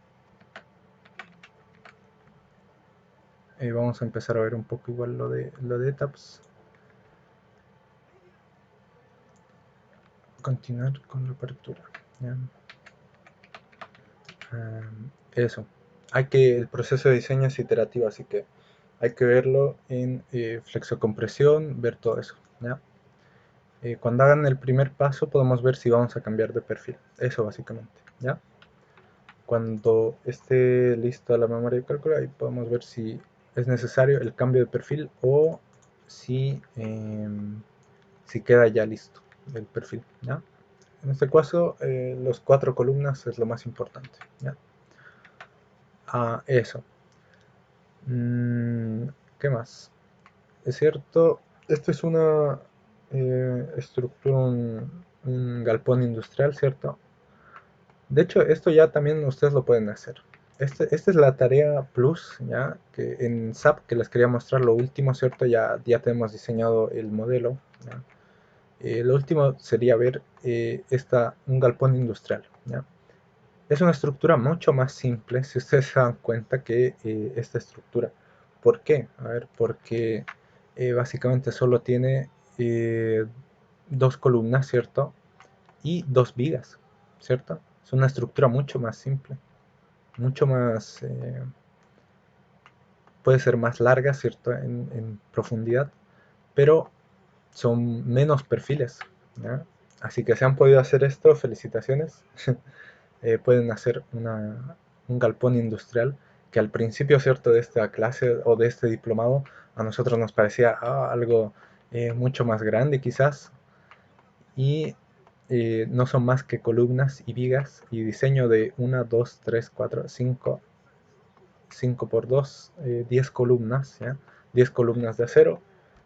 Vamos a empezar a ver un poco igual lo de tabs. Continuar con la apertura. ¿Ya? Eso. El proceso de diseño es iterativo, así que hay que verlo en flexocompresión, ver todo eso, ¿ya? Cuando hagan el primer paso podemos ver si vamos a cambiar de perfil, eso básicamente, ¿ya? Cuando esté lista la memoria de cálculo, ahí podemos ver si es necesario el cambio de perfil o si queda ya listo el perfil, ¿ya? En este caso, los 4 columnas es lo más importante, ¿ya? Eso. ¿Qué más? Es cierto, esto es una estructura, un galpón industrial, ¿cierto? De hecho, esto ya también ustedes lo pueden hacer. Esta es la tarea plus, ¿ya? Que en SAP, que les quería mostrar lo último, ¿cierto? Ya tenemos diseñado el modelo, ¿ya? Lo último sería ver un galpón industrial, ¿ya? Es una estructura mucho más simple, si ustedes se dan cuenta, que esta estructura. ¿Por qué? A ver, porque básicamente solo tiene dos columnas, ¿cierto? Y dos vigas, ¿cierto? Es una estructura mucho más simple, mucho más, puede ser más larga, ¿cierto? En profundidad, pero son menos perfiles, ¿ya? Así que si han podido hacer esto, felicitaciones. Pueden hacer un galpón industrial que al principio, ¿cierto?, de esta clase o de este diplomado, a nosotros nos parecía algo mucho más grande quizás, y no son más que columnas y vigas y diseño de 1, 2, 3, 4, 5 por 2, 10 columnas, ¿ya? 10 columnas de acero,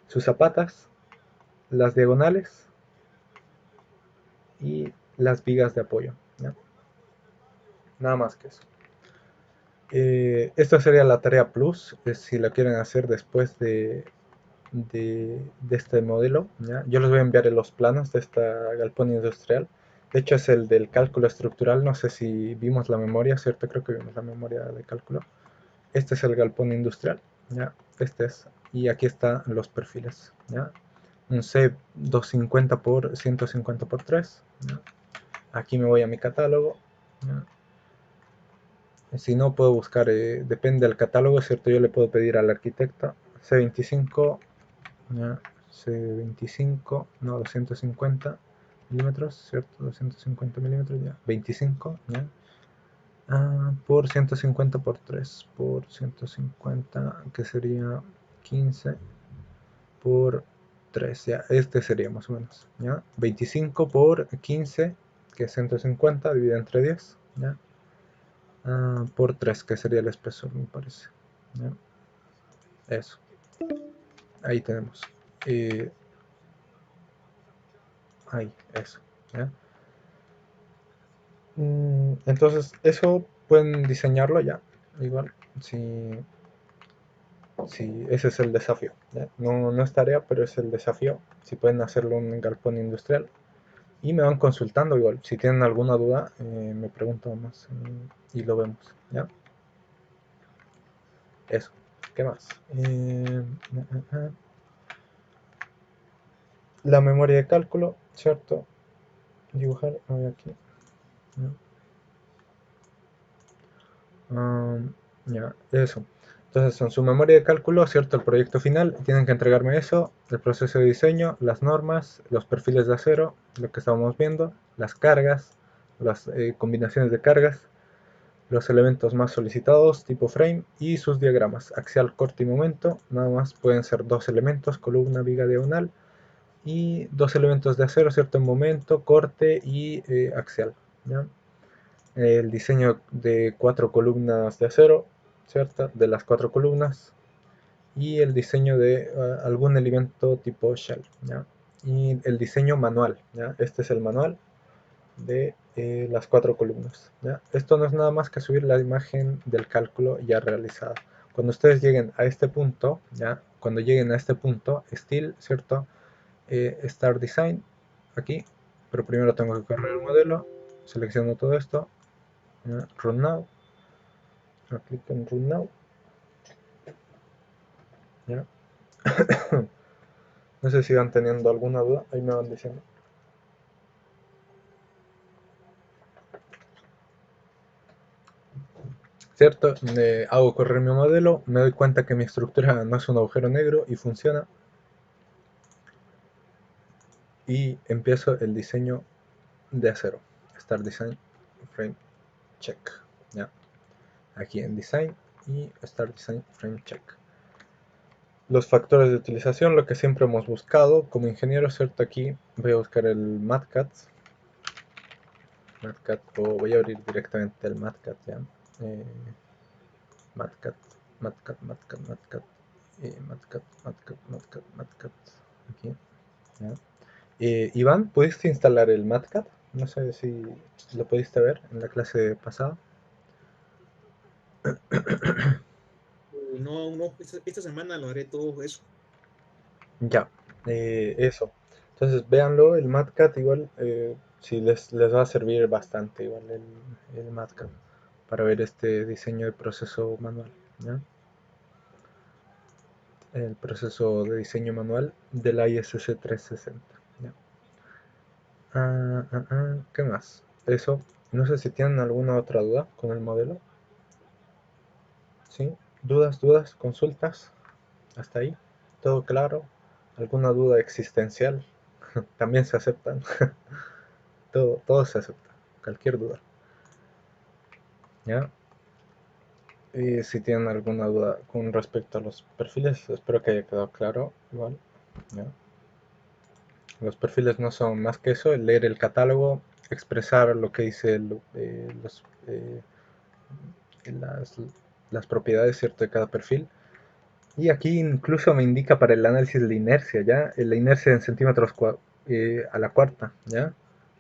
sus zapatas, las diagonales y las vigas de apoyo, ¿ya? Nada más que eso. Esta sería la tarea plus, si la quieren hacer después de este modelo, ¿ya? Yo les voy a enviar los planos de esta galpón industrial. De hecho es el del cálculo estructural, no sé si vimos la memoria, ¿cierto? Creo que vimos la memoria de cálculo. Este es el galpón industrial, ¿ya? Este es, y aquí están los perfiles, ¿ya? Un C250 por 150 por 3, ¿ya? Aquí me voy a mi catálogo, ¿ya? Si no, puedo buscar, depende del catálogo, ¿cierto? Yo le puedo pedir al arquitecto C25, ¿ya? C25, no, 250 milímetros, ¿cierto? 250 milímetros, ya. 25, ¿ya? Por 150 por 3, por 150, que sería 15 por 3, ya. Este sería más o menos, ¿ya? 25 por 15, que es 150, dividido entre 10, ¿ya? Por 3, que sería el espesor, me parece, ¿ya? Eso, ahí tenemos. Ahí, eso, ¿ya? Entonces, eso pueden diseñarlo ya. Igual, si ese es el desafío, ¿ya? No es tarea, pero es el desafío. Si pueden hacerlo en un galpón industrial. Y me van consultando igual. Si tienen alguna duda, me preguntan más y lo vemos, ¿ya? Eso. ¿Qué más? La memoria de cálculo, ¿cierto? Dibujar, a ver aquí. Ya, eso. Entonces, en su memoria de cálculo, ¿cierto? El proyecto final, tienen que entregarme eso, el proceso de diseño, las normas, los perfiles de acero, lo que estábamos viendo, las cargas, las combinaciones de cargas, los elementos más solicitados, tipo frame, y sus diagramas, axial, corte y momento. Nada más pueden ser dos elementos, columna, viga, diagonal, y dos elementos de acero, ¿cierto? En momento, corte y axial, ¿ya? El diseño de 4 columnas de acero, ¿cierto? De las 4 columnas, y el diseño de algún elemento tipo shell, ¿ya? Y el diseño manual, ¿ya? Este es el manual de las 4 columnas, ¿ya? Esto no es nada más que subir la imagen del cálculo ya realizada. Cuando ustedes lleguen a este punto, ¿ya? Cuando lleguen a este punto, Still, ¿cierto? Start Design, aquí, pero primero tengo que correr el modelo, selecciono todo esto, ¿ya? Run Now, clic en Run Now, ¿ya? No sé si van teniendo alguna duda, ahí me van diciendo. ¿cierto? Hago correr mi modelo, me doy cuenta que mi estructura no es un agujero negro y funciona. Y empiezo el diseño de acero. Start Design, Frame, Check. ¿Ya? Aquí en Design y Start Design, Frame, Check. Los factores de utilización, lo que siempre hemos buscado como ingeniero, ¿cierto? Aquí voy a buscar el MATCAD. MATCAD, o voy a abrir directamente el MATCAD, ¿ya? MATCAD, MATCAD, MATCAD, MATCAD, MATCAD, MATCAD, MATCAD, MATCAD. Aquí, ¿ya? Iván, ¿pudiste instalar el MATCAD? No sé si lo pudiste ver en la clase pasada. No, aún no. Esta semana lo haré todo eso. Ya, eso. Entonces, véanlo, el MATCAD igual, si les va a servir bastante igual el MATCAD para ver este diseño de proceso manual, ¿ya? El proceso de diseño manual del ISC 360, ¿ya? ¿Qué más? Eso, no sé si tienen alguna otra duda con el modelo. ¿Sí? Dudas, consultas, hasta ahí, todo claro. ¿Alguna duda existencial? También se aceptan. Todo se acepta, cualquier duda. ¿Ya? Y si tienen alguna duda con respecto a los perfiles, espero que haya quedado claro. Igual, ¿ya? Los perfiles no son más que eso, leer el catálogo, expresar lo que dice las, las propiedades, ¿cierto?, de cada perfil. Y aquí incluso me indica para el análisis de la inercia, ¿ya? La inercia en centímetros a la cuarta, ¿ya?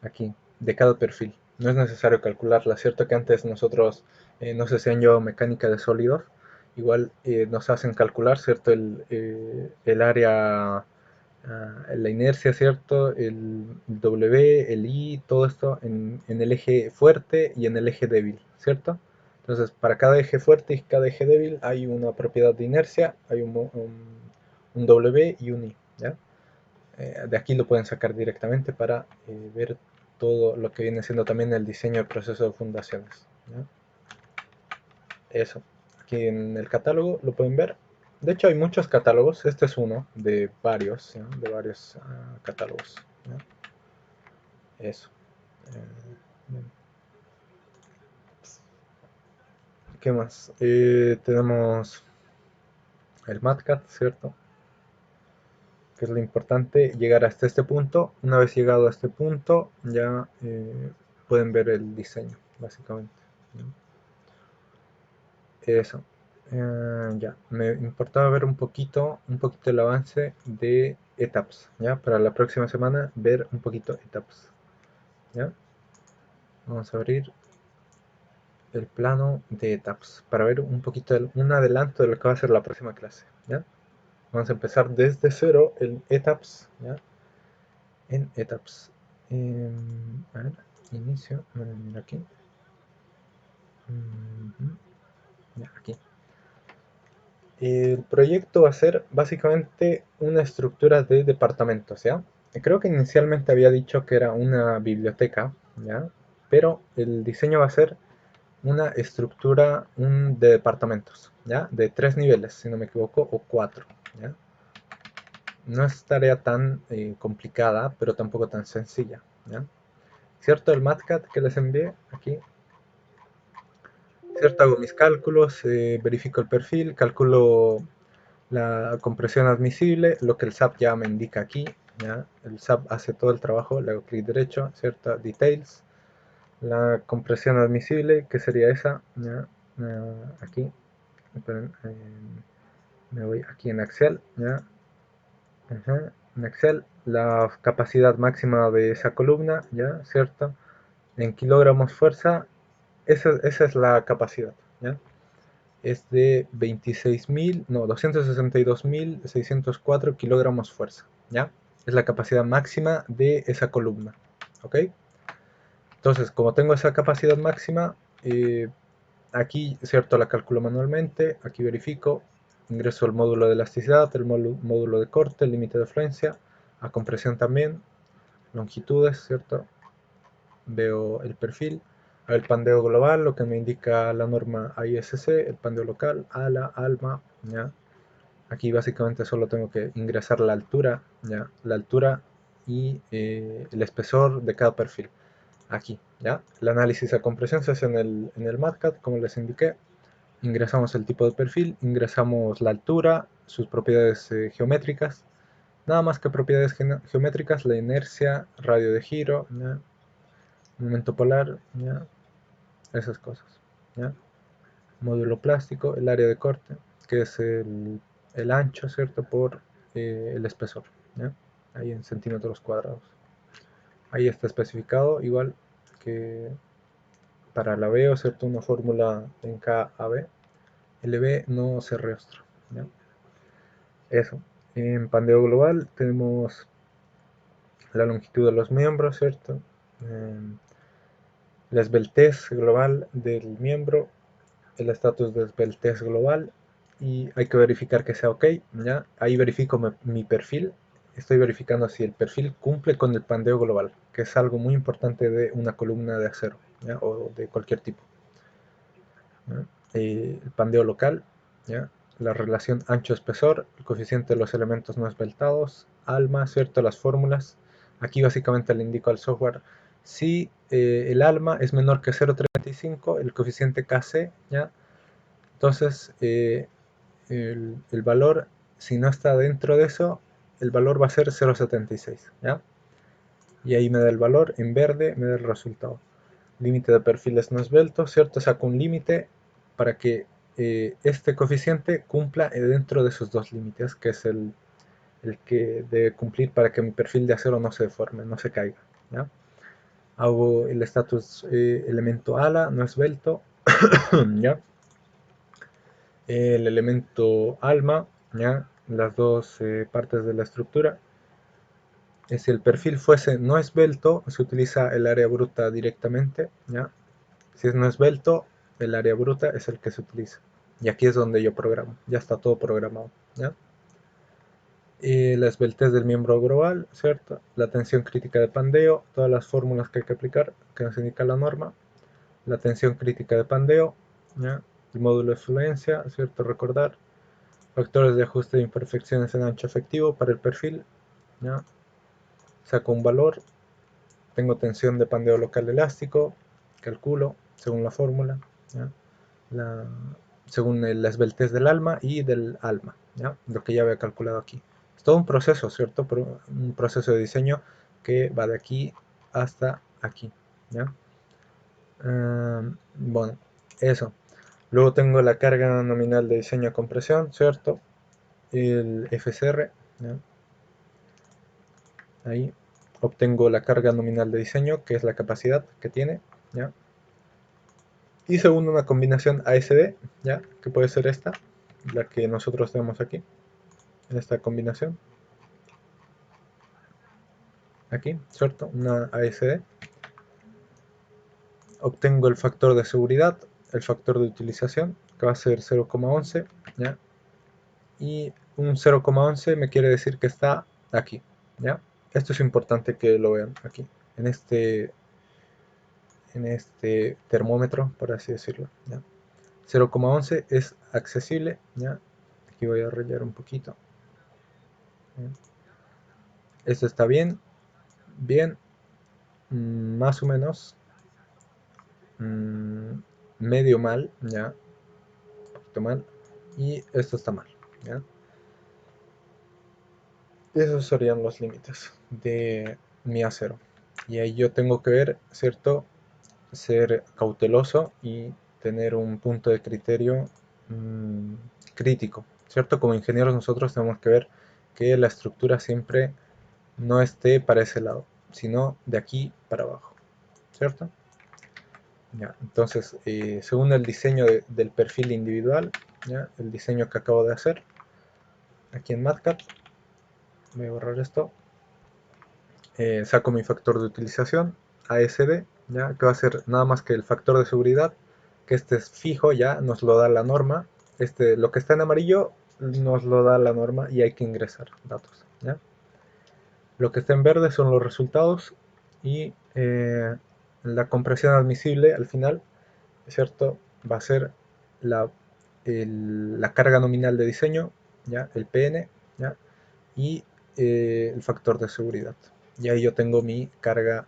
Aquí, de cada perfil. No es necesario calcularla, ¿cierto? Que antes nosotros nos hacían yo mecánica de sólidos, igual nos hacen calcular, ¿cierto? El área, la inercia, ¿cierto? El W, el I, todo esto en el eje fuerte y en el eje débil, ¿cierto? Entonces, para cada eje fuerte y cada eje débil hay una propiedad de inercia, hay un W y un I, ¿ya? De aquí lo pueden sacar directamente para ver todo lo que viene siendo también el diseño del proceso de fundaciones, ¿ya? Eso. Aquí en el catálogo lo pueden ver. De hecho, hay muchos catálogos. Este es uno de varios, ¿ya? De varios catálogos, ¿ya? Eso. Bien. ¿Qué más? Tenemos el MATCAD, ¿cierto? Que es lo importante, llegar hasta este punto. Una vez llegado a este punto, ya pueden ver el diseño, básicamente, ¿no? Eso. Ya, me importaba ver un poquito el avance de etapas, ¿ya? Para la próxima semana, ver un poquito etapas, ¿ya? Vamos a abrir el plano de etapas para ver un poquito, un adelanto de lo que va a ser la próxima clase, ¿ya? Vamos a empezar desde cero en etapas, ¿ya? En etapas. A ver, inicio, mira aquí. Ya, aquí. El proyecto va a ser básicamente una estructura de departamentos, ¿ya? Creo que inicialmente había dicho que era una biblioteca, ¿ya? Pero el diseño va a ser una estructura de departamentos, ¿ya? De 3 niveles, si no me equivoco, o 4, ¿ya? No es tarea tan complicada, pero tampoco tan sencilla, ¿ya? ¿Cierto? El MATCAD que les envié aquí, ¿cierto? Hago mis cálculos, verifico el perfil, calculo la compresión admisible, lo que el SAP ya me indica aquí, ¿ya? El SAP hace todo el trabajo, le hago clic derecho, ¿cierto? Details, la compresión admisible, que sería esa, ¿ya? Aquí, esperen, me voy aquí en Excel, ¿ya? En Excel, la capacidad máxima de esa columna, ¿ya? ¿Cierto? En kilogramos fuerza, esa es la capacidad, ¿ya? Es de 262.604 kilogramos fuerza, ¿ya? Es la capacidad máxima de esa columna, ¿ok? Entonces, como tengo esa capacidad máxima, aquí, ¿cierto? La calculo manualmente, aquí verifico, ingreso el módulo de elasticidad, el módulo de corte, el límite de fluencia, a compresión también, longitudes, ¿cierto? Veo el perfil, El pandeo global, lo que me indica la norma ISC, el pandeo local, ALA, ALMA, ¿ya? Aquí básicamente solo tengo que ingresar la altura, ¿ya? La altura y el espesor de cada perfil. Aquí, ¿ya? El análisis a compresión se hace en el MATCAD, como les indiqué. Ingresamos el tipo de perfil, ingresamos la altura, sus propiedades geométricas, nada más que propiedades geométricas, la inercia, radio de giro, ¿ya? Momento polar, ¿ya? Esas cosas, ¿ya? Módulo plástico, el área de corte, que es el ancho, ¿cierto? Por el espesor, ¿ya? Ahí en centímetros cuadrados. Ahí está especificado, igual que para la BO, ¿cierto? Una fórmula en KAB. LB no se reostra, ¿ya? Eso. En pandeo global tenemos la longitud de los miembros, ¿cierto? La esbeltez global del miembro, el estatus de esbeltez global, y hay que verificar que sea ok, ¿ya? Ahí verifico mi perfil, estoy verificando si el perfil cumple con el pandeo global, que es algo muy importante de una columna de acero, ¿ya? O de cualquier tipo, ¿ya? El pandeo local, ¿ya? La relación ancho-espesor, el coeficiente de los elementos no esbeltados, alma, ¿cierto? Las fórmulas. Aquí básicamente le indico al software si el alma es menor que 0,35, el coeficiente KC, ¿ya? Entonces el valor, si no está dentro de eso, el valor va a ser 0,76, ¿ya? Y ahí me da el valor, en verde me da el resultado. Límite de perfiles no esbeltos, ¿cierto? Saco un límite para que este coeficiente cumpla dentro de esos dos límites, que es el que debe cumplir para que mi perfil de acero no se deforme, no se caiga, ¿ya? Hago el estatus elemento ala, no esbelto, ¿ya? El elemento alma, ¿ya? Las dos partes de la estructura. Si el perfil fuese no esbelto, se utiliza el área bruta directamente, ¿ya? Si es no esbelto, el área bruta es el que se utiliza. Y aquí es donde yo programo, ya está todo programado, ¿ya? La esbeltez del miembro global, ¿cierto? La tensión crítica de pandeo, todas las fórmulas que hay que aplicar, que nos indica la norma. La tensión crítica de pandeo, ¿ya? El módulo de fluencia, ¿cierto? Recordar. Factores de ajuste de imperfecciones en ancho efectivo para el perfil, ¿ya? Saco un valor, tengo tensión de pandeo local elástico, calculo según la fórmula, ¿ya? Según la esbeltez del alma y del alma, ¿ya? Lo que ya había calculado aquí. Es todo un proceso, ¿cierto? Un proceso de diseño que va de aquí hasta aquí, ¿ya? Bueno, eso. Luego tengo la carga nominal de diseño a compresión, ¿cierto? El FCR, ¿ya? Ahí obtengo la carga nominal de diseño, que es la capacidad que tiene, ¿ya? Y según una combinación ASD, ¿ya? Que puede ser esta, la que nosotros tenemos aquí, en esta combinación. Aquí, ¿cierto? Una ASD. Obtengo el factor de seguridad, el factor de utilización, que va a ser 0,11, ¿ya? Y un 0,11 me quiere decir que está aquí, ¿ya? Esto es importante que lo vean aquí, en este termómetro, por así decirlo, ¿ya? 0,11 es accesible, ¿ya? Aquí voy a rayar un poquito, ¿ya? Esto está bien, bien, más o menos, medio mal, ¿ya? Un poquito mal, y esto está mal, ¿ya? Esos serían los límites de mi acero. Y ahí yo tengo que ver, ¿cierto? Ser cauteloso y tener un punto de criterio crítico, ¿cierto? Como ingenieros nosotros tenemos que ver que la estructura siempre no esté para ese lado, sino de aquí para abajo, ¿cierto? Ya, entonces, según el diseño del perfil individual, ¿ya? El diseño que acabo de hacer aquí en MATCAD, voy a borrar esto, saco mi factor de utilización, ASD, ¿ya? Que va a ser nada más que el factor de seguridad, que este es fijo, ya nos lo da la norma. Lo que está en amarillo nos lo da la norma y hay que ingresar datos, ¿ya? Lo que está en verde son los resultados y la compresión admisible al final, ¿cierto? Va a ser la carga nominal de diseño, ¿ya? El PN, ¿ya? Y el factor de seguridad. Y ahí yo tengo mi carga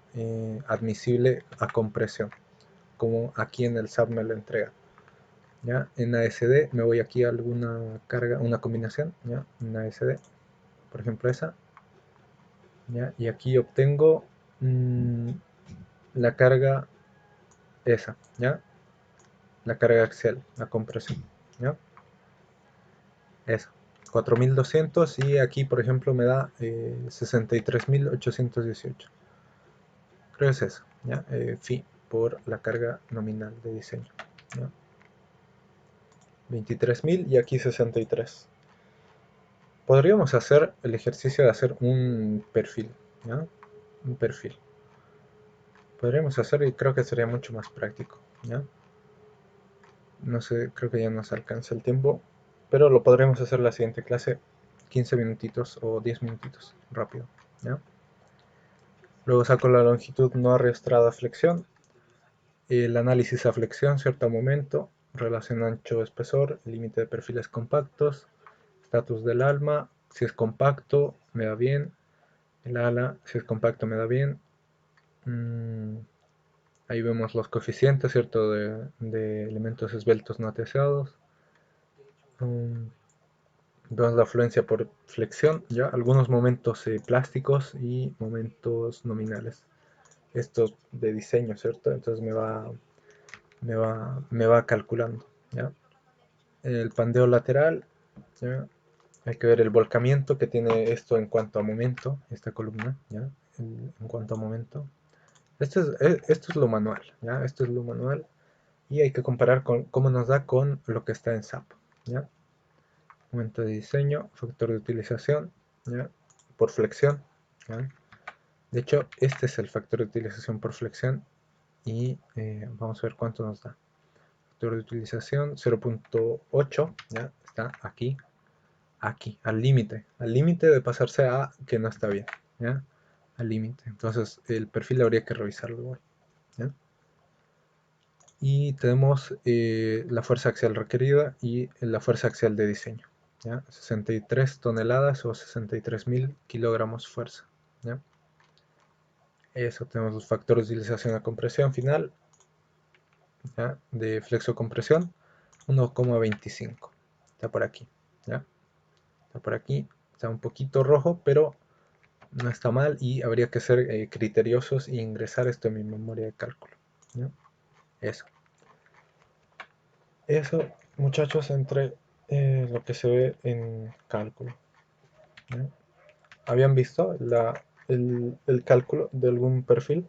admisible a compresión, como aquí en el SAP me lo entrega. ¿Ya? En ASD me voy aquí a alguna carga, una combinación, ¿ya? En ASD, por ejemplo esa, ¿ya? Y aquí obtengo la carga esa, ¿ya? La carga axial, la compresión, ¿ya? Esa, 4200 y aquí por ejemplo me da 63.818. Creo que es eso, ¿ya? Phi por la carga nominal de diseño, ¿ya? 23.000 y aquí 63. Podríamos hacer el ejercicio de hacer un perfil, ¿ya? Un perfil. Podríamos hacer y creo que sería mucho más práctico, ¿ya? No sé, creo que ya nos alcanza el tiempo, pero lo podremos hacer en la siguiente clase, 15 minutitos o 10 minutitos, rápido, ¿ya? Luego saco la longitud no arrastrada a flexión, el análisis a flexión, cierto momento, relación ancho-espesor, límite de perfiles compactos, estatus del alma, si es compacto, me da bien, el ala, si es compacto, me da bien. Ahí vemos los coeficientes, ¿cierto? De elementos esbeltos no deseados. Vemos la afluencia por flexión, ya algunos momentos plásticos y momentos nominales. Esto de diseño, ¿cierto? Entonces me va calculando, ¿ya? El pandeo lateral, ¿ya? Hay que ver el volcamiento que tiene esto en cuanto a momento, esta columna, ¿ya? En cuanto a momento. Esto es lo manual, ¿ya? Esto es lo manual y hay que comparar con cómo nos da con lo que está en SAP, ¿ya? Momento de diseño, factor de utilización, ¿ya? Por flexión, ¿ya? De hecho, este es el factor de utilización por flexión y vamos a ver cuánto nos da. Factor de utilización 0.8, ¿ya? Está aquí, al límite de pasarse a que no está bien, ¿ya? Al límite. Entonces el perfil habría que revisarlo igual, ¿ya? Y tenemos la fuerza axial requerida y la fuerza axial de diseño, ¿ya? 63 toneladas o 63.000 kilogramos fuerza, ¿ya? Eso, tenemos los factores de utilización a compresión final, ¿ya? De flexocompresión 1,25, está por aquí, ¿ya? Está por aquí, está un poquito rojo, pero no está mal y habría que ser criteriosos e ingresar esto en mi memoria de cálculo, ¿ya? Eso, muchachos, entre lo que se ve en cálculo, ¿ya? ¿Habían visto el cálculo de algún perfil?